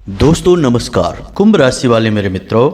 दोस्तों नमस्कार। कुंभ राशि वाले मेरे मित्रों,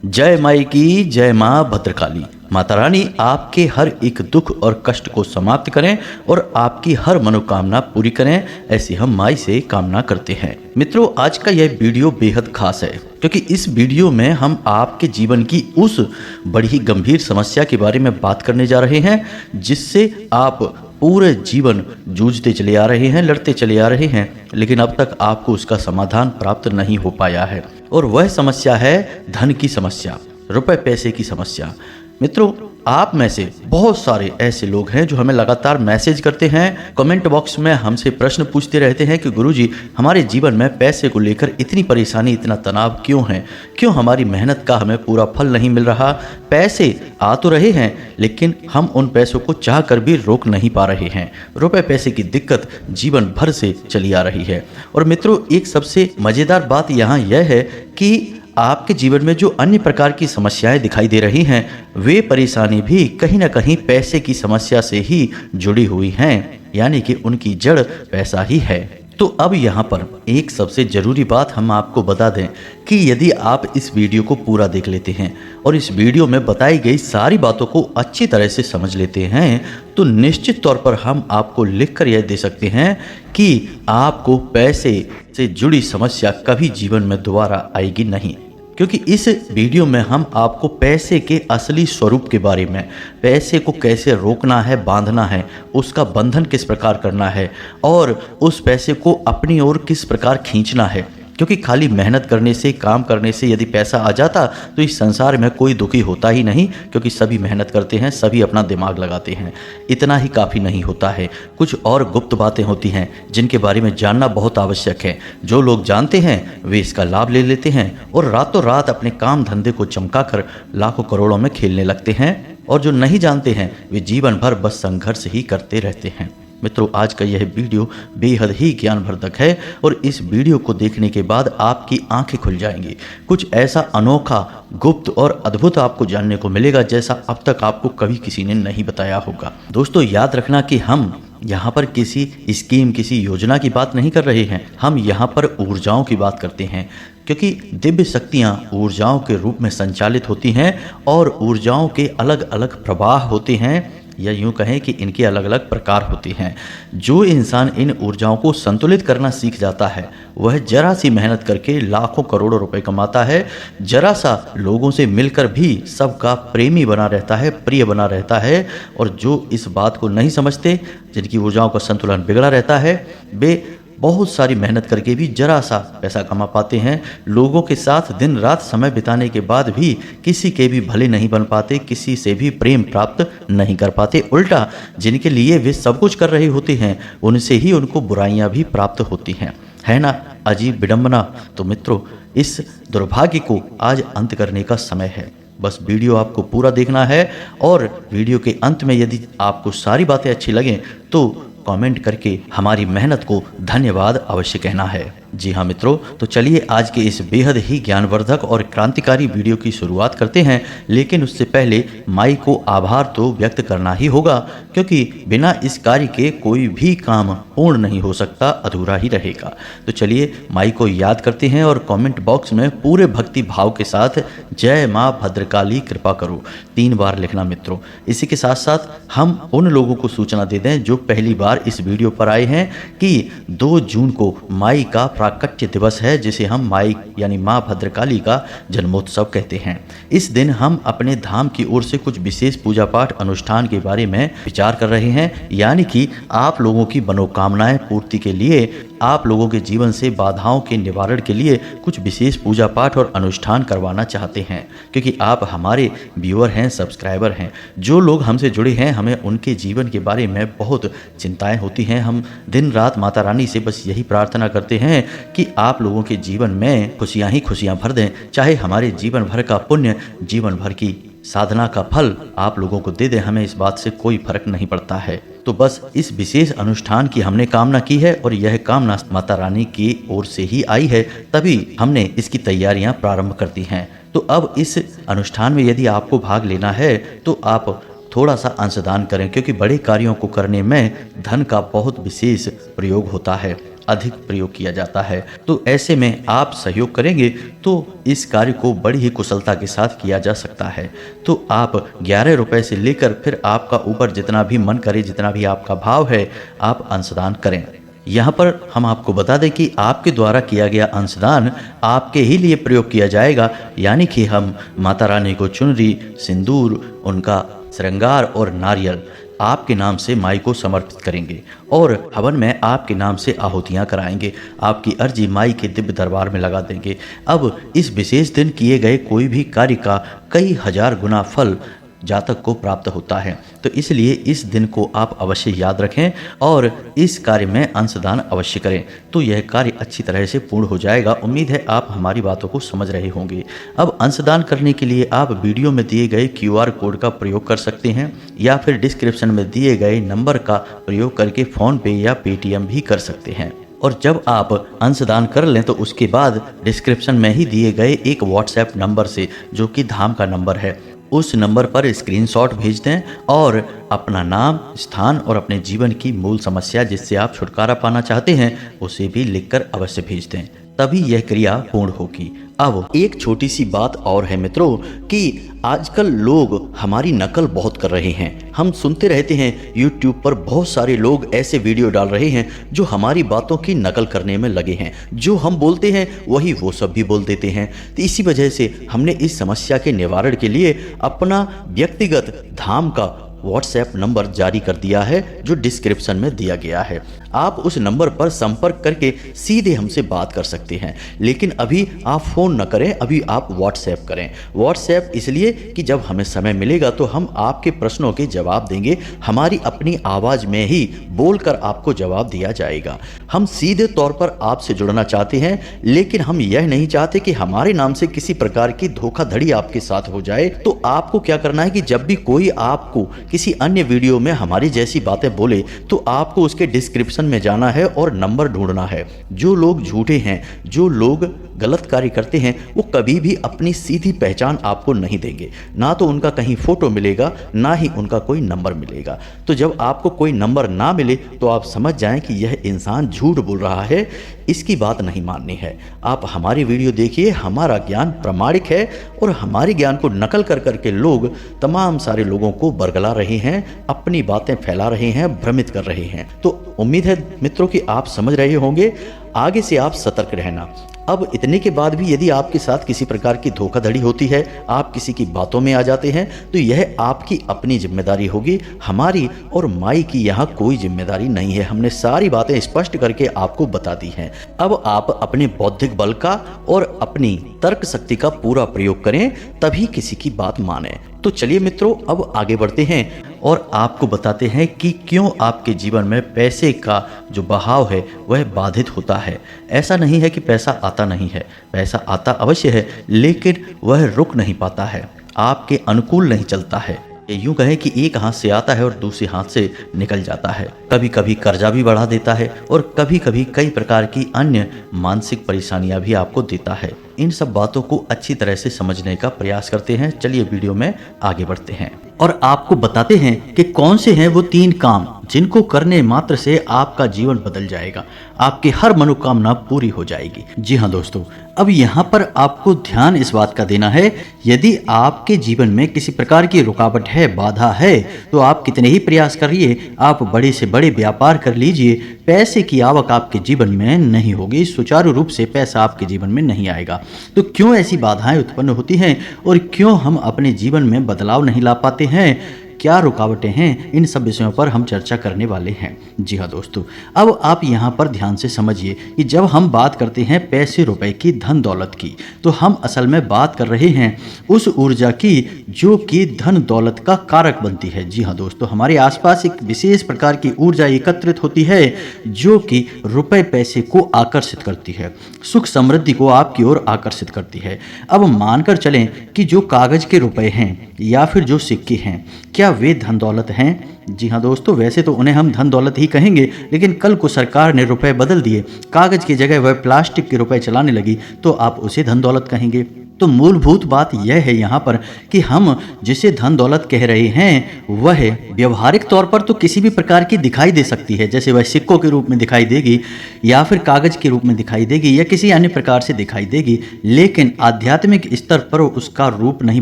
जय माई की जय माँ भद्रकाली। माता रानी आपके हर एक दुख और कष्ट को समाप्त करें और आपकी हर मनोकामना पूरी करें, ऐसी हम माई से कामना करते हैं। मित्रों, आज का यह वीडियो बेहद खास है क्योंकि इस वीडियो में हम आपके जीवन की उस बड़ी ही गंभीर समस्या के बारे में बात करने जा रहे हैं जिससे आप पूरे जीवन जूझते चले आ रहे हैं, लड़ते चले आ रहे हैं, लेकिन अब तक आपको उसका समाधान प्राप्त नहीं हो पाया है। और वह समस्या है धन की समस्या, रुपए पैसे की समस्या। मित्रों, आप में से बहुत सारे ऐसे लोग हैं जो हमें लगातार मैसेज करते हैं, कमेंट बॉक्स में हमसे प्रश्न पूछते रहते हैं कि गुरुजी, हमारे जीवन में पैसे को लेकर इतनी परेशानी, इतना तनाव क्यों है? क्यों हमारी मेहनत का हमें पूरा फल नहीं मिल रहा? पैसे आ तो रहे हैं लेकिन हम उन पैसों को चाह कर भी रोक नहीं पा रहे हैं। रुपए पैसे की दिक्कत जीवन भर से चली आ रही है। और मित्रों, एक सबसे मज़ेदार बात यहाँ यह है कि आपके जीवन में जो अन्य प्रकार की समस्याएं दिखाई दे रही हैं, वे परेशानी भी कहीं ना कहीं पैसे की समस्या से ही जुड़ी हुई हैं, यानी कि उनकी जड़ पैसा ही है। तो अब यहाँ पर एक सबसे ज़रूरी बात हम आपको बता दें कि यदि आप इस वीडियो को पूरा देख लेते हैं और इस वीडियो में बताई गई सारी बातों को अच्छी तरह से समझ लेते हैं तो निश्चित तौर पर हम आपको लिखकर यह दे सकते हैं कि आपको पैसे से जुड़ी समस्या कभी जीवन में दोबारा आएगी नहीं। क्योंकि इस वीडियो में हम आपको पैसे के असली स्वरूप के बारे में, पैसे को कैसे रोकना है, बांधना है, उसका बंधन किस प्रकार करना है और उस पैसे को अपनी ओर किस प्रकार खींचना है। क्योंकि खाली मेहनत करने से, काम करने से यदि पैसा आ जाता तो इस संसार में कोई दुखी होता ही नहीं, क्योंकि सभी मेहनत करते हैं, सभी अपना दिमाग लगाते हैं। इतना ही काफ़ी नहीं होता है, कुछ और गुप्त बातें होती हैं जिनके बारे में जानना बहुत आवश्यक है। जो लोग जानते हैं वे इसका लाभ ले लेते हैं और रातों रात अपने काम धंधे को चमका कर लाखों करोड़ों में खेलने लगते हैं, और जो नहीं जानते हैं वे जीवन भर बस संघर्ष ही करते रहते हैं। मित्रों, आज का यह वीडियो बेहद ही ज्ञानवर्धक है और इस वीडियो को देखने के बाद आपकी आंखें खुल जाएंगी। कुछ ऐसा अनोखा, गुप्त और अद्भुत आपको जानने को मिलेगा जैसा अब तक आपको कभी किसी ने नहीं बताया होगा। दोस्तों, याद रखना कि हम यहाँ पर किसी स्कीम, किसी योजना की बात नहीं कर रहे हैं, हम यहाँ पर ऊर्जाओं की बात करते हैं। क्योंकि दिव्य शक्तियाँ ऊर्जाओं के रूप में संचालित होती हैं और ऊर्जाओं के अलग अलग प्रवाह होते हैं, या यूँ कहें कि इनके अलग अलग प्रकार होते हैं। जो इंसान इन ऊर्जाओं को संतुलित करना सीख जाता है वह जरा सी मेहनत करके लाखों करोड़ों रुपए कमाता है, जरा सा लोगों से मिलकर भी सबका प्रेमी बना रहता है, प्रिय बना रहता है। और जो इस बात को नहीं समझते, जिनकी ऊर्जाओं का संतुलन बिगड़ा रहता है, वे बहुत सारी मेहनत करके भी जरा सा पैसा कमा पाते हैं। लोगों के साथ दिन रात समय बिताने के बाद भी किसी के भी भले नहीं बन पाते, किसी से भी प्रेम प्राप्त नहीं कर पाते। उल्टा जिनके लिए वे सब कुछ कर रहे होते हैं उनसे ही उनको बुराइयां भी प्राप्त होती हैं। है ना अजीब विडंबना? तो मित्रों, इस दुर्भाग्य को आज अंत करने का समय है। बस वीडियो आपको पूरा देखना है और वीडियो के अंत में यदि आपको सारी बातें अच्छी लगें तो कमेंट करके हमारी मेहनत को धन्यवाद अवश्य कहना है। जी हाँ मित्रों, तो चलिए आज के इस बेहद ही ज्ञानवर्धक और क्रांतिकारी वीडियो की शुरुआत करते हैं। लेकिन उससे पहले माई को आभार तो व्यक्त करना ही होगा, क्योंकि बिना इस कार्य के कोई भी काम पूर्ण नहीं हो सकता, अधूरा ही रहेगा। तो चलिए माई को याद करते हैं और कमेंट बॉक्स में पूरे भक्ति भाव के साथ जय माँ भद्रकाली कृपा करो 3 बार लिखना मित्रों। इसी के साथ साथ हम उन लोगों को सूचना दे दें जो पहली बार इस वीडियो पर आए हैं कि 2 जून को माई का प्राकट्य दिवस है, जिसे हम माई यानी माँ भद्रकाली का जन्मोत्सव कहते हैं। इस दिन हम अपने धाम की ओर से कुछ विशेष पूजा पाठ अनुष्ठान के बारे में विचार कर रहे हैं, यानी कि आप लोगों की मनोकामनाएं पूर्ति के लिए, आप लोगों के जीवन से बाधाओं के निवारण के लिए कुछ विशेष पूजा पाठ और अनुष्ठान करवाना चाहते हैं। क्योंकि आप हमारे व्यूअर हैं, सब्सक्राइबर हैं, जो लोग हमसे जुड़े हैं, हमें उनके जीवन के बारे में बहुत चिंताएं होती हैं। हम दिन रात माता रानी से बस यही प्रार्थना करते हैं कि आप लोगों के जीवन में खुशियां ही खुशियां भर दें, चाहे हमारे जीवन भर का पुण्य, जीवन भर की साधना का फल आप लोगों को दे दें, हमें इस बात से कोई फर्क नहीं पड़ता है। तो बस इस विशेष अनुष्ठान की हमने कामना की है और यह कामना माता रानी की ओर से ही आई है, तभी हमने इसकी तैयारियां प्रारंभ कर दी हैं। तो अब इस अनुष्ठान में यदि आपको भाग लेना है तो आप थोड़ा सा अंशदान करें, क्योंकि बड़े कार्यों को करने में धन का बहुत विशेष प्रयोग होता है। अधिक प्रयोग किया जाता है। तो ऐसे में आप सहयोग करेंगे तो इस कार्य को बड़ी ही कुशलता के साथ किया जा सकता है। तो आप 11 रुपए से लेकर फिर आपका ऊपर जितना भी मन करे, जितना भी आपका भाव है, आप अंशदान करें। यहाँ पर हम आपको बता दें कि आपके द्वारा किया गया अंशदान आपके ही लिए प्रयोग किया जाएगा, यानी कि हम माता रानी को चुनरी, सिंदूर, उनका श्रृंगार और नारियल आपके नाम से माई को समर्पित करेंगे और हवन में आपके नाम से आहुतियाँ कराएंगे। आपकी अर्जी माई के दिव्य दरबार में लगा देंगे। अब इस विशेष दिन किए गए कोई भी कार्य का कई हजार गुना फल जातक को प्राप्त होता है। तो इसलिए इस दिन को आप अवश्य याद रखें और इस कार्य में अंशदान अवश्य करें, तो यह कार्य अच्छी तरह से पूर्ण हो जाएगा। उम्मीद है आप हमारी बातों को समझ रहे होंगे। अब अंशदान करने के लिए आप वीडियो में दिए गए QR कोड का प्रयोग कर सकते हैं या फिर डिस्क्रिप्शन में दिए गए नंबर का प्रयोग करके फ़ोनपे या पेटीएम भी कर सकते हैं। और जब आप अंशदान कर लें तो उसके बाद डिस्क्रिप्शन में ही दिए गए एक WhatsApp नंबर से, जो कि धाम का नंबर है, उस नंबर पर स्क्रीनशॉट भेज दें और अपना नाम, स्थान और अपने जीवन की मूल समस्या जिससे आप छुटकारा पाना चाहते हैं उसे भी लिखकर अवश्य भेज दें, तभी यह क्रिया पूर्ण होगी। अब एक छोटी सी बात और है मित्रों कि आजकल लोग हमारी नकल बहुत कर रहे हैं। हम सुनते रहते हैं YouTube पर बहुत सारे लोग ऐसे वीडियो डाल रहे हैं जो हमारी बातों की नकल करने में लगे हैं। जो हम बोलते हैं वही वो सब भी बोल देते हैं। तो इसी वजह से हमने इस समस्या के निवारण के लिए अपना व्यक्तिगत धाम का WhatsApp नंबर जारी कर दिया है, जो डिस्क्रिप्शन में दिया गया है। आप उस नंबर पर संपर्क करके सीधे हमसे बात कर सकते हैं। लेकिन अभी आप फ़ोन न करें, अभी आप WhatsApp करें। WhatsApp इसलिए कि जब हमें समय मिलेगा तो हम आपके प्रश्नों के जवाब देंगे। हमारी अपनी आवाज़ में ही बोलकर आपको जवाब दिया जाएगा। हम सीधे तौर पर आपसे जुड़ना चाहते हैं, लेकिन हम यह नहीं चाहते कि हमारे नाम से किसी प्रकार की धोखाधड़ी आपके साथ हो जाए। तो आपको क्या करना है कि जब भी कोई आपको किसी अन्य वीडियो में हमारी जैसी बातें बोले तो आपको उसके डिस्क्रिप्शन में जाना है और नंबर ढूंढना है। जो लोग झूठे हैं, जो लोग गलत कार्य करते हैं, वो कभी भी अपनी सीधी पहचान आपको नहीं देंगे। ना तो उनका कहीं फोटो मिलेगा, ना ही उनका कोई नंबर मिलेगा। तो जब आपको कोई नंबर ना मिले तो आप समझ जाएं कि यह इंसान झूठ बोल रहा है, इसकी बात नहीं माननी है। आप हमारी वीडियो देखिए, हमारा ज्ञान प्रामाणिक है और हमारे ज्ञान को नकल कर करके लोग तमाम सारे लोगों को बरगला रहे हैं, अपनी बातें फैला रहे हैं, भ्रमित कर रहे हैं। तो उम्मीद है मित्रों कि आप समझ रहे होंगे। आगे से आप सतर्क रहना। अब इतने के बाद भी यदि आपके साथ किसी प्रकार की धोखाधड़ी होती है, आप किसी की बातों में आ जाते हैं, तो यह आपकी अपनी जिम्मेदारी होगी। हमारी और माई की यहाँ कोई जिम्मेदारी नहीं है। हमने सारी बातें स्पष्ट करके आपको बता दी हैं। अब आप अपने बौद्धिक बल का और अपनी तर्क शक्ति का पूरा प्रयोग करें, तभी किसी की बात माने। तो चलिए मित्रों, अब आगे बढ़ते हैं और आपको बताते हैं कि क्यों आपके जीवन में पैसे का जो बहाव है वह बाधित होता है। ऐसा नहीं है कि पैसा आता नहीं है, पैसा आता अवश्य है, लेकिन वह रुक नहीं पाता है, आपके अनुकूल नहीं चलता है। यूं कहें कि एक हाथ से आता है और दूसरे हाथ से निकल जाता है। कभी कभी कर्जा भी बढ़ा देता है और कभी कभी कई प्रकार की अन्य मानसिक परेशानियां भी आपको देता है। इन सब बातों को अच्छी तरह से समझने का प्रयास करते हैं। चलिए वीडियो में आगे बढ़ते हैं और आपको बताते हैं कि कौन से हैं वो 3 काम जिनको करने मात्र से आपका जीवन बदल जाएगा, आपकी हर मनोकामना पूरी हो जाएगी। जी हाँ दोस्तों, अब यहाँ पर आपको ध्यान इस बात का देना है, यदि आपके जीवन में किसी प्रकार की रुकावट है, बाधा है, तो आप कितने ही प्रयास करिए, आप बड़े से बड़े व्यापार कर लीजिए, पैसे की आवक आपके जीवन में नहीं होगी, सुचारू रूप से पैसा आपके जीवन में नहीं आएगा। तो क्यों ऐसी बाधाएं उत्पन्न होती हैं और क्यों हम अपने जीवन में बदलाव नहीं ला पाते हैं, क्या रुकावटें हैं, इन सब विषयों पर हम चर्चा करने वाले हैं। जी हाँ दोस्तों, अब आप यहाँ पर ध्यान से समझिए कि जब हम बात करते हैं पैसे रुपए की, धन दौलत की, तो हम असल में बात कर रहे हैं उस ऊर्जा की जो कि धन दौलत का कारक बनती है। जी हाँ दोस्तों, हमारे आसपास एक विशेष प्रकार की ऊर्जा एकत्रित होती है जो कि रुपए पैसे को आकर्षित करती है, सुख समृद्धि को आपकी ओर आकर्षित करती है। अब मानकर चलें कि जो कागज के रुपए हैं या फिर जो सिक्के हैं, क्या वे धन दौलत हैं? जी हाँ दोस्तों, वैसे तो उन्हें हम धन दौलत ही कहेंगे, लेकिन कल को सरकार ने रुपए बदल दिए, कागज की जगह वह प्लास्टिक के रुपए चलाने लगी, तो आप उसे धन दौलत कहेंगे? तो मूलभूत बात यह है यहाँ पर कि हम जिसे धन दौलत कह रहे हैं वह व्यवहारिक तौर पर तो किसी भी प्रकार की दिखाई दे सकती है, जैसे वह सिक्कों के रूप में दिखाई देगी या फिर कागज के रूप में दिखाई देगी या किसी अन्य प्रकार से दिखाई देगी, लेकिन आध्यात्मिक स्तर पर उसका रूप नहीं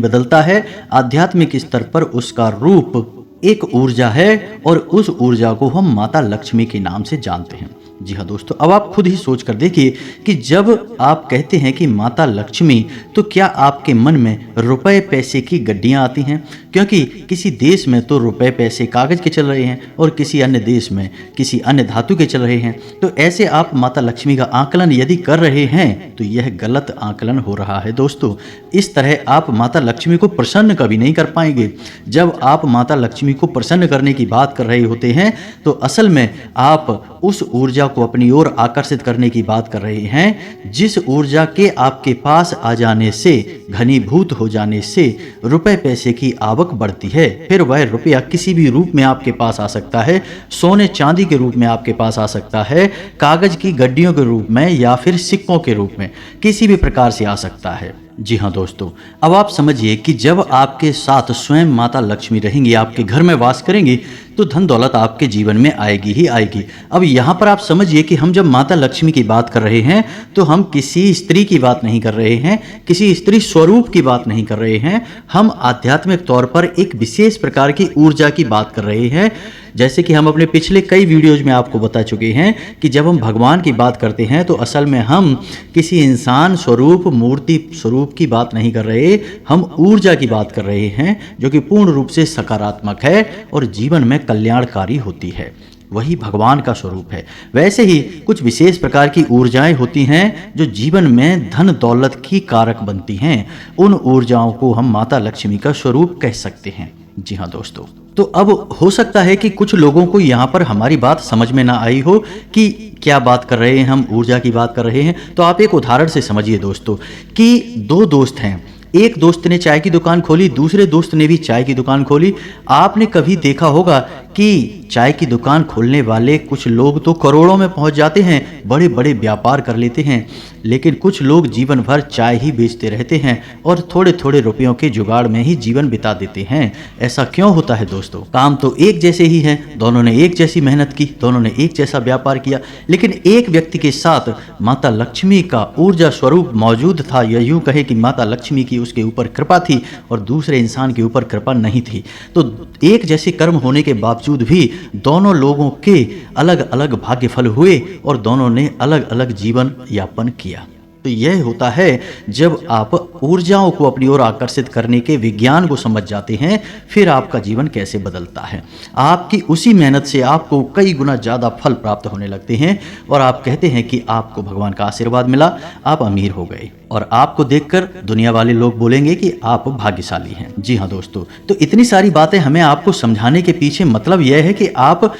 बदलता है। आध्यात्मिक स्तर पर उसका रूप एक ऊर्जा है और उस ऊर्जा को हम माता लक्ष्मी के नाम से जानते हैं। जी हाँ दोस्तों, अब आप खुद ही सोच कर देखिए कि जब आप कहते हैं कि माता लक्ष्मी, तो क्या आपके मन में रुपए पैसे की गड्डियाँ आती हैं? क्योंकि किसी देश में तो रुपए पैसे कागज के चल रहे हैं और किसी अन्य देश में किसी अन्य धातु के चल रहे हैं। तो ऐसे आप माता लक्ष्मी का आकलन यदि कर रहे हैं तो यह गलत आकलन हो रहा है दोस्तों। इस तरह आप माता लक्ष्मी को प्रसन्न कभी नहीं कर पाएंगे। जब आप माता लक्ष्मी को प्रसन्न करने की बात कर रहे होते हैं तो असल में आप उस ऊर्जा को अपनी ओर आकर्षित करने की बात कर रहे हैं, जिस ऊर्जा के आपके पास आ जाने से, घनीभूत हो जाने से रुपए पैसे की आवक बढ़ती है। फिर वह रुपया किसी भी रूप में आपके पास आ सकता है, सोने चांदी के रूप में आपके पास आ सकता है, कागज की गड्डियों के रूप में या फिर सिक्कों के रूप में, किसी भी प्रकार से आ सकता है। जी हाँ दोस्तों, अब आप समझिए कि जब आपके साथ स्वयं माता लक्ष्मी रहेंगी, आपके घर में वास करेंगी, तो धन दौलत आपके जीवन में आएगी ही आएगी। अब यहाँ पर आप समझिए कि हम जब माता लक्ष्मी की बात कर रहे हैं तो हम किसी स्त्री की बात नहीं कर रहे हैं, किसी स्त्री स्वरूप की बात नहीं कर रहे हैं, हम आध्यात्मिक तौर पर एक विशेष प्रकार की ऊर्जा की बात कर रहे हैं। जैसे कि हम अपने पिछले कई वीडियोज में आपको बता चुके हैं कि जब हम भगवान की बात करते हैं तो असल में हम किसी इंसान स्वरूप, मूर्ति स्वरूप की बात नहीं कर रहे, हम ऊर्जा की बात कर रहे हैं जो कि पूर्ण रूप से सकारात्मक है और जीवन में कल्याणकारी होती है। वही भगवान का स्वरूप है। वैसे ही कुछ विशेष प्रकार की ऊर्जाएं होती हैं जो जीवन में धन दौलत की कारक बनती हैं। उन ऊर्जाओं को हम माता लक्ष्मी का स्वरूप कह सकते हैं। जी हाँ दोस्तों, तो अब हो सकता है कि कुछ लोगों को यहाँ पर हमारी बात समझ में ना आई हो कि क्या बात कर रहे हैं, हम ऊर्जा की बात कर रहे हैं। तो आप एक उदाहरण से समझिए दोस्तों कि दो दोस्त हैं, एक दोस्त ने चाय की दुकान खोली, दूसरे दोस्त ने भी चाय की दुकान खोली। आपने कभी देखा होगा कि चाय की दुकान खोलने वाले कुछ लोग तो करोड़ों में पहुंच जाते हैं, बड़े बड़े व्यापार कर लेते हैं, लेकिन कुछ लोग जीवन भर चाय ही बेचते रहते हैं और थोड़े थोड़े रुपयों के जुगाड़ में ही जीवन बिता देते हैं। ऐसा क्यों होता है दोस्तों? काम तो एक जैसे ही हैं, दोनों ने एक जैसी मेहनत की, दोनों ने एक जैसा व्यापार किया, लेकिन एक व्यक्ति के साथ माता लक्ष्मी का ऊर्जा स्वरूप मौजूद था, या यूं कहे कि माता लक्ष्मी की उसके ऊपर कृपा थी और दूसरे इंसान के ऊपर कृपा नहीं थी। तो एक जैसे कर्म होने के बावजूद भी दोनों लोगों के अलग अलग भाग्यफल हुए और दोनों ने अलग अलग जीवन यापन किया। तो यह होता है जब आप ऊर्जाओं को अपनी ओर आकर्षित करने के विज्ञान को समझ जाते हैं, फिर आपका जीवन कैसे बदलता है। आपकी उसी मेहनत से आपको कई गुना ज़्यादा फल प्राप्त होने लगते हैं और आप कहते हैं कि आपको भगवान का आशीर्वाद मिला, आप अमीर हो गए और आपको देखकर दुनिया वाले लोग बोलेंगे कि आप भाग्यशाली हैं। जी हाँ दोस्तों, तो इतनी सारी बातें हमें आपको समझाने के पीछे मतलब यह है कि आप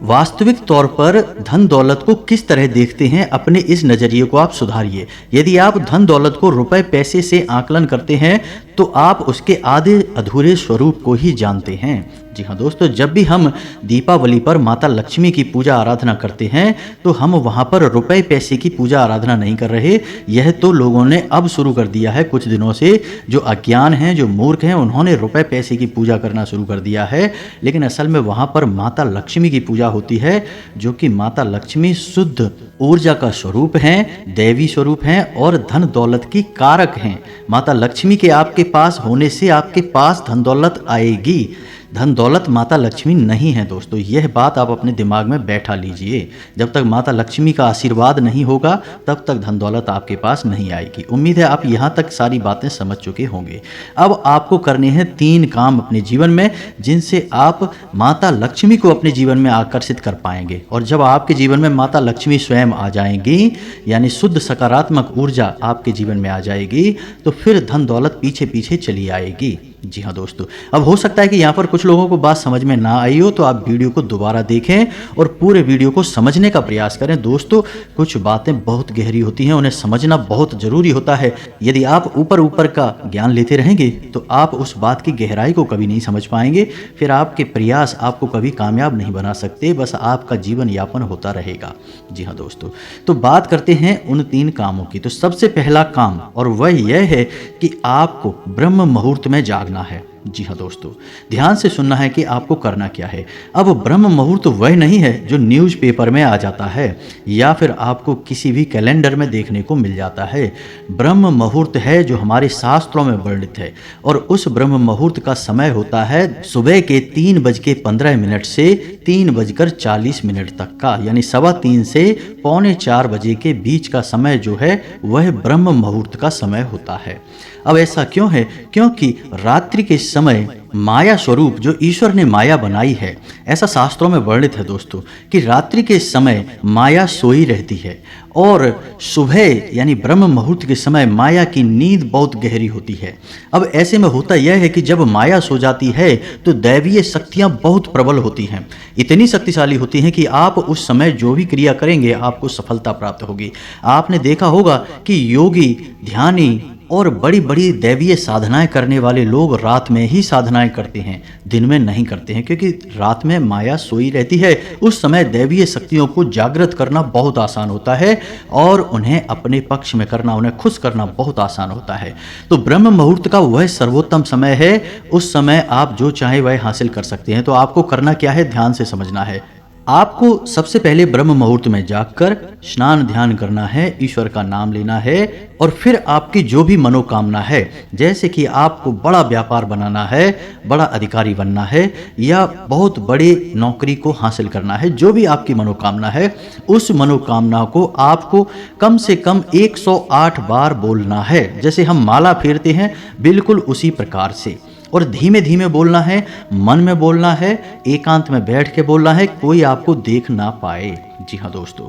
वास्तविक तौर पर धन दौलत को किस तरह देखते हैं, अपने इस नज़रिए को आप सुधारिए। यदि आप धन दौलत को रुपए पैसे से आकलन करते हैं तो आप उसके आधे अधूरे स्वरूप को ही जानते हैं। जी हाँ दोस्तों, जब भी हम दीपावली पर माता लक्ष्मी की पूजा आराधना करते हैं तो हम वहाँ पर रुपए पैसे की पूजा आराधना नहीं कर रहे। यह तो लोगों ने अब शुरू कर दिया है कुछ दिनों से, जो अज्ञान हैं, जो मूर्ख हैं, उन्होंने रुपए पैसे की पूजा करना शुरू कर दिया है। लेकिन असल में वहाँ पर माता लक्ष्मी की पूजा होती है, जो कि माता लक्ष्मी शुद्ध ऊर्जा का स्वरूप हैं, दैवी स्वरूप हैं और धन दौलत की कारक हैं। माता लक्ष्मी के आपके पास होने से आपके पास धन दौलत आएगी। धन दौलत माता लक्ष्मी नहीं है दोस्तों, यह बात आप अपने दिमाग में बैठा लीजिए। जब तक माता लक्ष्मी का आशीर्वाद नहीं होगा तब तक धन दौलत आपके पास नहीं आएगी। उम्मीद है आप यहाँ तक सारी बातें समझ चुके होंगे। अब आपको करने हैं 3 काम अपने जीवन में, जिनसे आप माता लक्ष्मी को अपने जीवन में आकर्षित कर पाएंगे। और जब आपके जीवन में माता लक्ष्मी स्वयं आ जाएंगी, यानी शुद्ध सकारात्मक ऊर्जा आपके जीवन में आ जाएगी, तो फिर धन दौलत पीछे पीछे चली आएगी। जी हाँ दोस्तों, अब हो सकता है कि यहाँ पर कुछ लोगों को बात समझ में ना आई हो, तो आप वीडियो को दोबारा देखें और पूरे वीडियो को समझने का प्रयास करें। दोस्तों, कुछ बातें बहुत गहरी होती हैं, उन्हें समझना बहुत ज़रूरी होता है। यदि आप ऊपर ऊपर का ज्ञान लेते रहेंगे तो आप उस बात की गहराई को कभी नहीं समझ पाएंगे। फिर आपके प्रयास आपको कभी कामयाब नहीं बना सकते, बस आपका जीवन यापन होता रहेगा। जी हाँ दोस्तों, तो बात करते हैं उन 3 कामों की। तो सबसे पहला काम, और वह यह है कि आपको ब्रह्म मुहूर्त में जागना है। जी हाँ दोस्तों, ध्यान से सुनना है कि आपको करना क्या है। अब ब्रह्म मुहूर्त वह नहीं है जो न्यूज़पेपर में आ जाता है या फिर आपको किसी भी कैलेंडर में देखने को मिल जाता है। ब्रह्म मुहूर्त है जो हमारे शास्त्रों में वर्णित है, और उस ब्रह्म मुहूर्त का समय होता है सुबह के 3:15 से 3:40 तक का, यानी 3:15 से 3:45 बजे के बीच का समय जो है वह ब्रह्म मुहूर्त का समय होता है। अब ऐसा क्यों है? क्योंकि रात्रि के समय माया स्वरूप जो ईश्वर ने माया बनाई है, ऐसा शास्त्रों में वर्णित है दोस्तों कि रात्रि के समय माया सोई रहती है और सुबह यानी ब्रह्म मुहूर्त के समय माया की नींद बहुत गहरी होती है। अब ऐसे में होता यह है कि जब माया सो जाती है तो दैवीय शक्तियां बहुत प्रबल होती हैं, इतनी शक्तिशाली होती हैं कि आप उस समय जो भी क्रिया करेंगे आपको सफलता प्राप्त होगी। आपने देखा होगा कि योगी, ध्यानी और बड़ी बड़ी दैवीय साधनाएं करने वाले लोग रात में ही साधनाएं करते हैं, दिन में नहीं करते हैं, क्योंकि रात में माया सोई रहती है। उस समय दैवीय शक्तियों को जागृत करना बहुत आसान होता है और उन्हें अपने पक्ष में करना, उन्हें खुश करना बहुत आसान होता है। तो ब्रह्म मुहूर्त का वह सर्वोत्तम समय है, उस समय आप जो चाहे वह हासिल कर सकते हैं। तो आपको करना क्या है, ध्यान से समझना है। आपको सबसे पहले ब्रह्म मुहूर्त में जागकर स्नान ध्यान करना है, ईश्वर का नाम लेना है और फिर आपकी जो भी मनोकामना है, जैसे कि आपको बड़ा व्यापार बनाना है, बड़ा अधिकारी बनना है या बहुत बड़ी नौकरी को हासिल करना है, जो भी आपकी मनोकामना है, उस मनोकामना को आपको कम से कम 108 बार बोलना है। जैसे हम माला फेरते हैं बिल्कुल उसी प्रकार से, और धीमे धीमे बोलना है, मन में बोलना है, एकांत में बैठ के बोलना है, कोई आपको देख ना पाए। जी हाँ दोस्तों,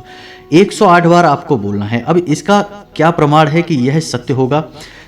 108 बार आपको बोलना है। अब इसका क्या प्रमाण है कि यह सत्य होगा?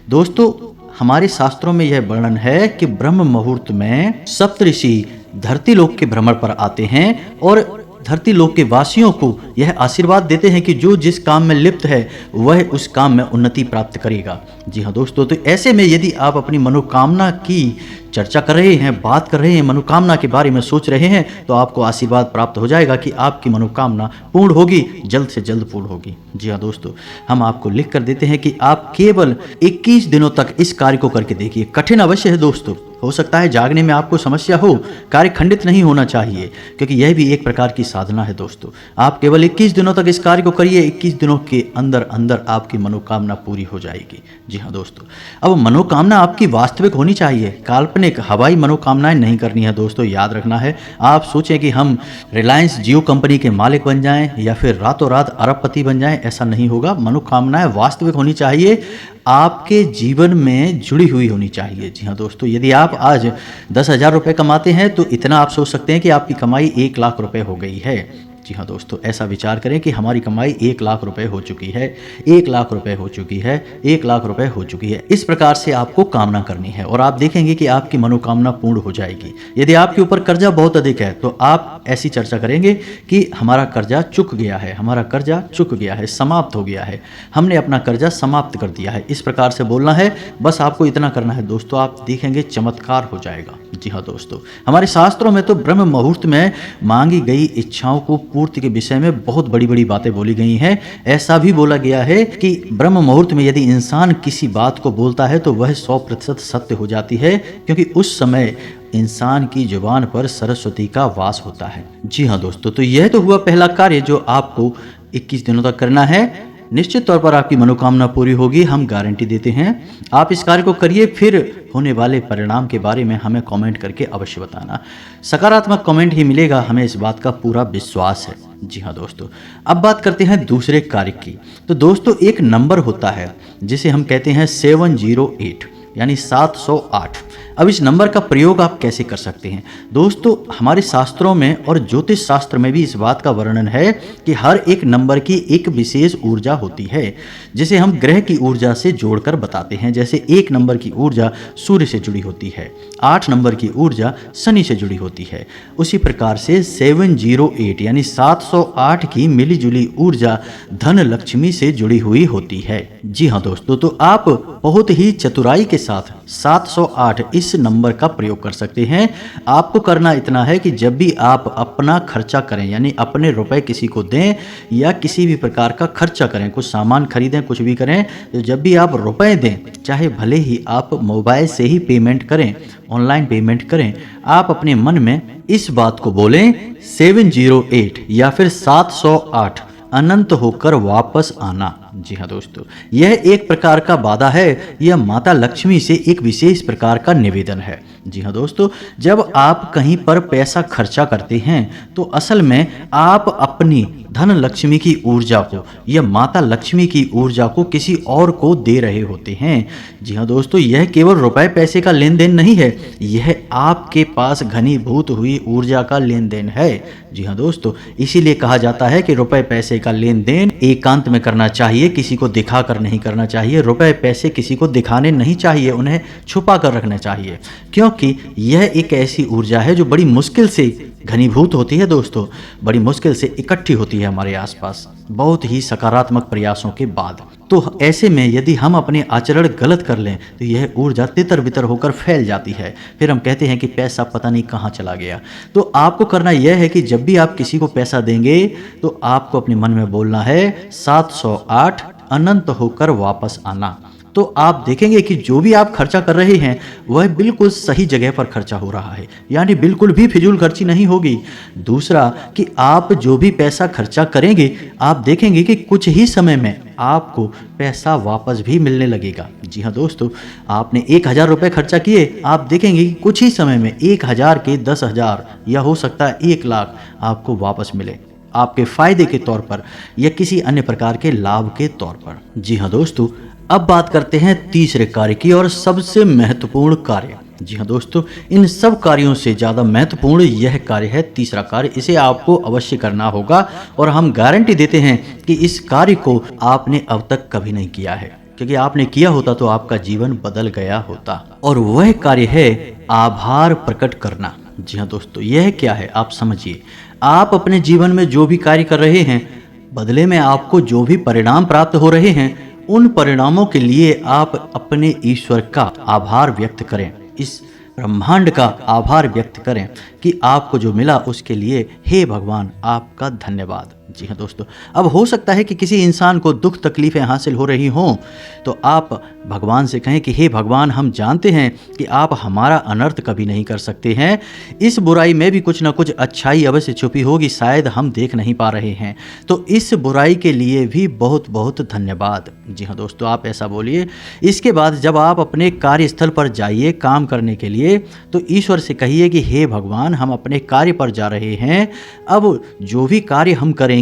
दोस्तों, हमारे शास्त्रों में यह वर्णन है कि ब्रह्म मुहूर्त में सप्तऋषि धरती लोक के भ्रमण पर आते हैं और धरती लोक के वासियों को यह आशीर्वाद देते हैं कि जो जिस काम में लिप्त है वह उस काम में उन्नति प्राप्त करेगा। जी हाँ दोस्तों, तो ऐसे में यदि आप अपनी मनोकामना की चर्चा कर रहे हैं, बात कर रहे हैं, मनोकामना के बारे में सोच रहे हैं, तो आपको आशीर्वाद प्राप्त हो जाएगा कि आपकी मनोकामना पूर्ण होगी, जल्द से जल्द पूर्ण होगी। जी हाँ दोस्तों, हम आपको लिख कर देते हैं कि आप केवल 21 दिनों तक इस कार्य को करके देखिए। कठिन अवश्य है दोस्तों, हो सकता है जागने में आपको समस्या हो, कार्य खंडित नहीं होना चाहिए, क्योंकि यह भी एक प्रकार की साधना है दोस्तों। आप केवल 21 दिनों तक इस कार्य को करिए, 21 दिनों के अंदर अंदर आपकी मनोकामना पूरी हो जाएगी। जी हाँ दोस्तों, अब मनोकामना आपकी वास्तविक होनी चाहिए, काल्पनिक हवाई मनोकामनाएं नहीं करनी है दोस्तों, याद रखना है। आप सोचें कि हम रिलायंस जियो कंपनी के मालिक बन जाएं या फिर रातों रात अरबपति बन जाएं, ऐसा नहीं होगा। मनोकामनाएं वास्तविक होनी चाहिए, आपके जीवन में जुड़ी हुई होनी चाहिए। जी हाँ दोस्तों, यदि आप आज 10,000 रुपये कमाते हैं तो इतना आप सोच सकते हैं कि आपकी कमाई 1 लाख रुपए हो गई है। जी हाँ दोस्तों, ऐसा विचार करें कि हमारी कमाई 1 लाख रुपए हो चुकी है, 1 लाख रुपए हो चुकी है, 1 लाख रुपए हो चुकी है। इस प्रकार से आपको कामना करनी है और आप देखेंगे कि आपकी मनोकामना पूर्ण हो जाएगी। यदि आपके ऊपर कर्जा बहुत अधिक है तो आप ऐसी चर्चा करेंगे कि हमारा कर्जा चुक गया है, हमारा कर्जा चुक गया है, समाप्त हो गया है, हमने अपना कर्जा समाप्त कर दिया है। इस प्रकार से बोलना है, बस आपको इतना करना है दोस्तों, आप देखेंगे चमत्कार हो जाएगा। जी हाँ दोस्तों, हमारे शास्त्रों में तो ब्रह्म मुहूर्त में मांगी गई इच्छाओं को पूर्ति के विषय में बहुत बड़ी बड़ी बातें बोली गई हैं। ऐसा भी बोला गया है कि ब्रह्म मुहूर्त में यदि इंसान किसी बात को बोलता है तो वह 100% सत्य हो जाती है, क्योंकि उस समय इंसान की जुबान पर सरस्वती का वास होता है। जी हाँ दोस्तों, तो यह तो हुआ पहला कार्य जो आपको 21 दिनों तक करना है। निश्चित तौर पर आपकी मनोकामना पूरी होगी, हम गारंटी देते हैं। आप इस कार्य को करिए, फिर होने वाले परिणाम के बारे में हमें कमेंट करके अवश्य बताना। सकारात्मक कमेंट ही मिलेगा, हमें इस बात का पूरा विश्वास है। जी हाँ दोस्तों, अब बात करते हैं दूसरे कार्य की। तो दोस्तों, एक नंबर होता है जिसे हम कहते हैं 708 यानी 708। अब इस नंबर का प्रयोग आप कैसे कर सकते हैं दोस्तों, हमारे शास्त्रों में और ज्योतिष शास्त्र में भी इस बात का वर्णन है कि हर एक नंबर की एक विशेष ऊर्जा होती है, जिसे हम ग्रह की ऊर्जा से जोड़कर बताते हैं। जैसे 1 नंबर की ऊर्जा सूर्य से जुड़ी होती है, 8 नंबर की ऊर्जा शनि से जुड़ी होती है। उसी प्रकार से 708 यानी 708 की मिलीजुली ऊर्जा धन लक्ष्मी से जुड़ी हुई होती है। जी हाँ दोस्तों, तो आप बहुत ही चतुराई के साथ 708 इस नंबर का प्रयोग कर सकते हैं। आपको करना इतना है कि जब भी आप अपना खर्चा करें, यानी अपने रुपए किसी को दें या किसी भी प्रकार का खर्चा करें, कुछ सामान खरीदें, कुछ भी करें, तो जब भी आप रुपए दें, चाहे भले ही आप मोबाइल से ही पेमेंट करें, ऑनलाइन पेमेंट करें, आप अपने मन में इस बात को बोलें 708 या फिर 708 अनंत होकर वापस आना। जी हाँ दोस्तों, यह एक प्रकार का वादा है, यह माता लक्ष्मी से एक विशेष प्रकार का निवेदन है। जी हाँ दोस्तों, जब आप कहीं पर पैसा खर्चा करते हैं तो असल में आप अपनी धन लक्ष्मी की ऊर्जा को या माता लक्ष्मी की ऊर्जा को किसी और को दे रहे होते हैं। जी हाँ दोस्तों, यह केवल रुपए पैसे का लेन देन नहीं है, यह आपके पास घनीभूत हुई ऊर्जा का लेन देन है। जी हाँ दोस्तों, इसीलिए कहा जाता है कि रुपए पैसे का लेन देन एकांत में करना चाहिए, किसी को दिखा कर नहीं करना चाहिए। रुपए पैसे किसी को दिखाने नहीं चाहिए, उन्हें छुपा कर रखना चाहिए, क्योंकि यह एक ऐसी ऊर्जा है जो बड़ी मुश्किल से घनीभूत होती है दोस्तों, बड़ी मुश्किल से इकट्ठी होती है हमारे आसपास, बहुत ही सकारात्मक प्रयासों के बाद। तो ऐसे में यदि हम अपने आचरण गलत कर लें तो यह ऊर्जा तितर बितर होकर फैल जाती है, फिर हम कहते हैं कि पैसा पता नहीं कहाँ चला गया। तो आपको करना यह है कि जब भी आप किसी को पैसा देंगे तो आपको अपने मन में बोलना है 708 अनंत होकर वापस आना। तो आप देखेंगे कि जो भी आप खर्चा कर रहे हैं वह बिल्कुल सही जगह पर खर्चा हो रहा है, यानी बिल्कुल भी फिजूल खर्ची नहीं होगी। दूसरा कि आप जो भी पैसा खर्चा करेंगे आप देखेंगे कि कुछ ही समय में आपको पैसा वापस भी मिलने लगेगा। जी हाँ दोस्तों, आपने 1000 रुपये खर्चा किए, आप देखेंगे कि कुछ ही समय में 1000 के 10,000 या हो सकता है 1 लाख आपको वापस मिले, आपके फायदे के तौर पर या किसी अन्य प्रकार के लाभ के तौर पर। जी हाँ दोस्तों, अब बात करते हैं तीसरे कार्य की और सबसे महत्वपूर्ण कार्य। जी हाँ दोस्तों, इन सब कार्यों से ज़्यादा महत्वपूर्ण यह कार्य है तीसरा कार्य। इसे आपको अवश्य करना होगा और हम गारंटी देते हैं कि इस कार्य को आपने अब तक कभी नहीं किया है, क्योंकि आपने किया होता तो आपका जीवन बदल गया होता। और वह कार्य है आभार प्रकट करना। जी हाँ दोस्तों, यह क्या है आप समझिए। आप अपने जीवन में जो भी कार्य कर रहे हैं, बदले में आपको जो भी परिणाम प्राप्त हो रहे हैं, उन परिणामों के लिए आप अपने ईश्वर का आभार व्यक्त करें, इस ब्रह्मांड का आभार व्यक्त करें कि आपको जो मिला उसके लिए हे भगवान आपका धन्यवाद। जी हाँ दोस्तों, अब हो सकता है कि किसी इंसान को दुख तकलीफें हासिल हो रही हों तो आप भगवान से कहें कि हे भगवान, हम जानते हैं कि आप हमारा अनर्थ कभी नहीं कर सकते हैं, इस बुराई में भी कुछ ना कुछ अच्छाई अवश्य छुपी होगी, शायद हम देख नहीं पा रहे हैं, तो इस बुराई के लिए भी बहुत बहुत धन्यवाद। जी हाँ दोस्तों, आप ऐसा बोलिए। इसके बाद जब आप अपने कार्यस्थल पर जाइए काम करने के लिए तो ईश्वर से कहिए कि हे भगवान, हम अपने कार्य पर जा रहे हैं, अब जो भी कार्य हम करेंगे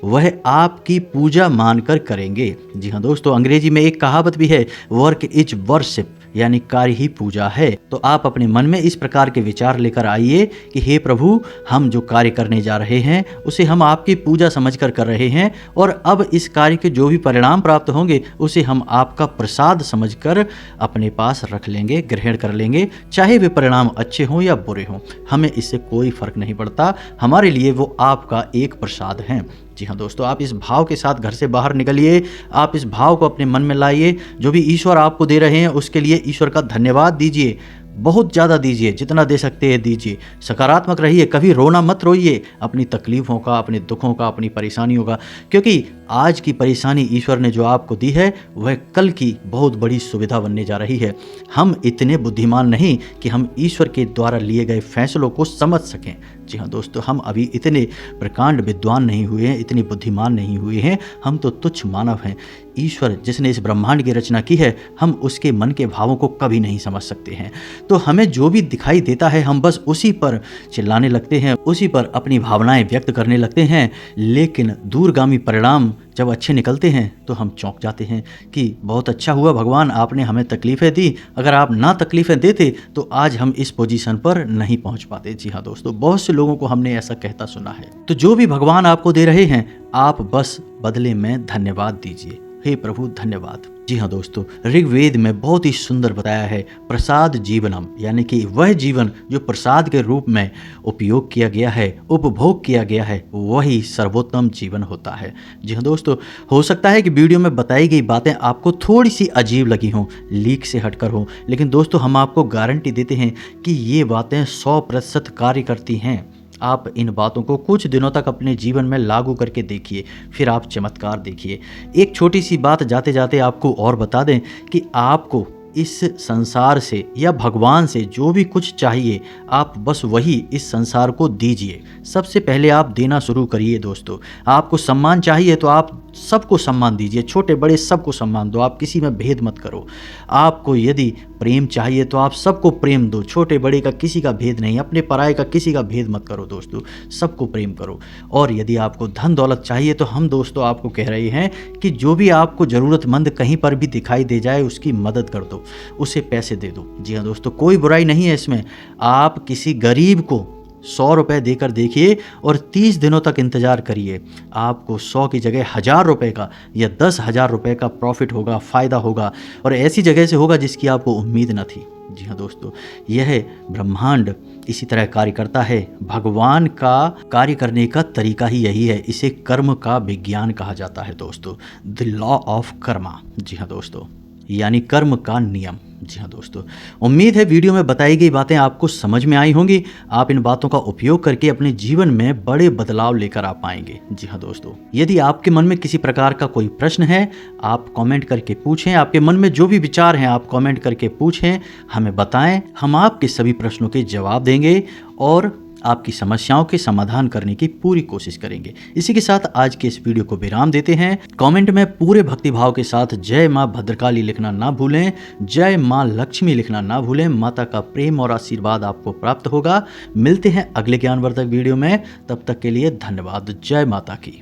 वह आपकी पूजा मानकर करेंगे। जी हाँ दोस्तों, अंग्रेजी में एक कहावत भी है, वर्क इज वर्शिप, यानी कार्य ही पूजा है। तो आप अपने मन में इस प्रकार के विचार लेकर आइए कि हे प्रभु, हम जो कार्य करने जा रहे हैं उसे हम आपकी पूजा समझकर कर रहे हैं, और अब इस कार्य के जो भी परिणाम प्राप्त होंगे उसे हम आपका प्रसाद समझकर अपने पास रख लेंगे, ग्रहण कर लेंगे, चाहे वे परिणाम अच्छे हों या बुरे हों, हमें इससे कोई फर्क नहीं पड़ता, हमारे लिए वो आपका एक प्रसाद है। जी हाँ दोस्तों, आप इस भाव के साथ घर से बाहर निकलिए, आप इस भाव को अपने मन में लाइए, जो भी ईश्वर आपको दे रहे हैं उसके लिए ईश्वर का धन्यवाद दीजिए, बहुत ज़्यादा दीजिए, जितना दे सकते हैं दीजिए, सकारात्मक रहिए, कभी रोना मत रोइए अपनी तकलीफ़ों का, अपने दुखों का, अपनी परेशानियों का, क्योंकि आज की परेशानी ईश्वर ने जो आपको दी है वह कल की बहुत बड़ी सुविधा बनने जा रही है। हम इतने बुद्धिमान नहीं कि हम ईश्वर के द्वारा लिए गए फैसलों को समझ सकें। जी हाँ दोस्तों, हम अभी इतने प्रकांड विद्वान नहीं हुए हैं, इतने बुद्धिमान नहीं हुए हैं, हम तो तुच्छ मानव हैं। ईश्वर जिसने इस ब्रह्मांड की रचना की है, हम उसके मन के भावों को कभी नहीं समझ सकते हैं। तो हमें जो भी दिखाई देता है हम बस उसी पर चिल्लाने लगते हैं, उसी पर अपनी भावनाएं व्यक्त करने लगते हैं, लेकिन दूरगामी परिणाम जब अच्छे निकलते हैं तो हम चौंक जाते हैं कि बहुत अच्छा हुआ भगवान, आपने हमें तकलीफ़ें दी, अगर आप ना तकलीफ़ें देते तो आज हम इस पोजीशन पर नहीं पहुंच पाते। जी हाँ दोस्तों, बहुत से लोगों को हमने ऐसा कहता सुना है। तो जो भी भगवान आपको दे रहे हैं, आप बस बदले में धन्यवाद दीजिए। हे प्रभु धन्यवाद। जी हाँ दोस्तों, ऋग्वेद में बहुत ही सुंदर बताया है, प्रसाद जीवनम, यानी कि वह जीवन जो प्रसाद के रूप में उपयोग किया गया है, उपभोग किया गया है, वही सर्वोत्तम जीवन होता है। जी हाँ दोस्तों, हो सकता है कि वीडियो में बताई गई बातें आपको थोड़ी सी अजीब लगी हों, लीक से हटकर हों, लेकिन दोस्तों हम आपको गारंटी देते हैं कि ये बातें 100% कार्य करती हैं। आप इन बातों को कुछ दिनों तक अपने जीवन में लागू करके देखिए, फिर आप चमत्कार देखिए। एक छोटी सी बात जाते जाते आपको और बता दें कि आपको इस संसार से या भगवान से जो भी कुछ चाहिए, आप बस वही इस संसार को दीजिए। सबसे पहले आप देना शुरू करिए दोस्तों। आपको सम्मान चाहिए तो आप सबको सम्मान दीजिए, छोटे बड़े सबको सम्मान दो, आप किसी में भेद मत करो। आपको यदि प्रेम चाहिए तो आप सबको प्रेम दो, छोटे बड़े का किसी का भेद नहीं, अपने पराये का किसी का भेद मत करो दोस्तों, सबको प्रेम करो। और यदि आपको धन दौलत चाहिए तो हम दोस्तों आपको कह रहे हैं कि जो भी आपको ज़रूरतमंद कहीं पर भी दिखाई दे जाए उसकी मदद कर दो, उसे पैसे दे दो। जी हाँ दोस्तों, कोई बुराई नहीं है इसमें। आप किसी गरीब को 100 रुपये देकर देखिए और 30 दिनों तक इंतज़ार करिए, आपको 100 की जगह 1000 रुपये का या 10,000 रुपये का प्रॉफिट होगा, फ़ायदा होगा, और ऐसी जगह से होगा जिसकी आपको उम्मीद न थी। जी हाँ दोस्तों, यह ब्रह्मांड इसी तरह कार्य करता है। भगवान का कार्य करने का तरीका ही यही है। इसे कर्म का विज्ञान कहा जाता है दोस्तों, द लॉ ऑफ कर्मा। जी हाँ दोस्तों, यानी कर्म का नियम। जी हाँ दोस्तों, उम्मीद है वीडियो में बताई गई बातें आपको समझ में आई होंगी। आप इन बातों का उपयोग करके अपने जीवन में बड़े बदलाव लेकर आ पाएंगे। जी हाँ दोस्तों, यदि आपके मन में किसी प्रकार का कोई प्रश्न है, आप कमेंट करके पूछें। आपके मन में जो भी विचार हैं आप कमेंट करके पूछें, हमें बताएं। हम आपके सभी प्रश्नों के जवाब देंगे और आपकी समस्याओं के समाधान करने की पूरी कोशिश करेंगे। इसी के साथ आज के इस वीडियो को विराम देते हैं। कमेंट में पूरे भक्तिभाव के साथ जय माँ भद्रकाली लिखना ना भूलें, जय माँ लक्ष्मी लिखना ना भूलें। माता का प्रेम और आशीर्वाद आपको प्राप्त होगा। मिलते हैं अगले ज्ञानवर्धक वीडियो में, तब तक के लिए धन्यवाद। जय माता की।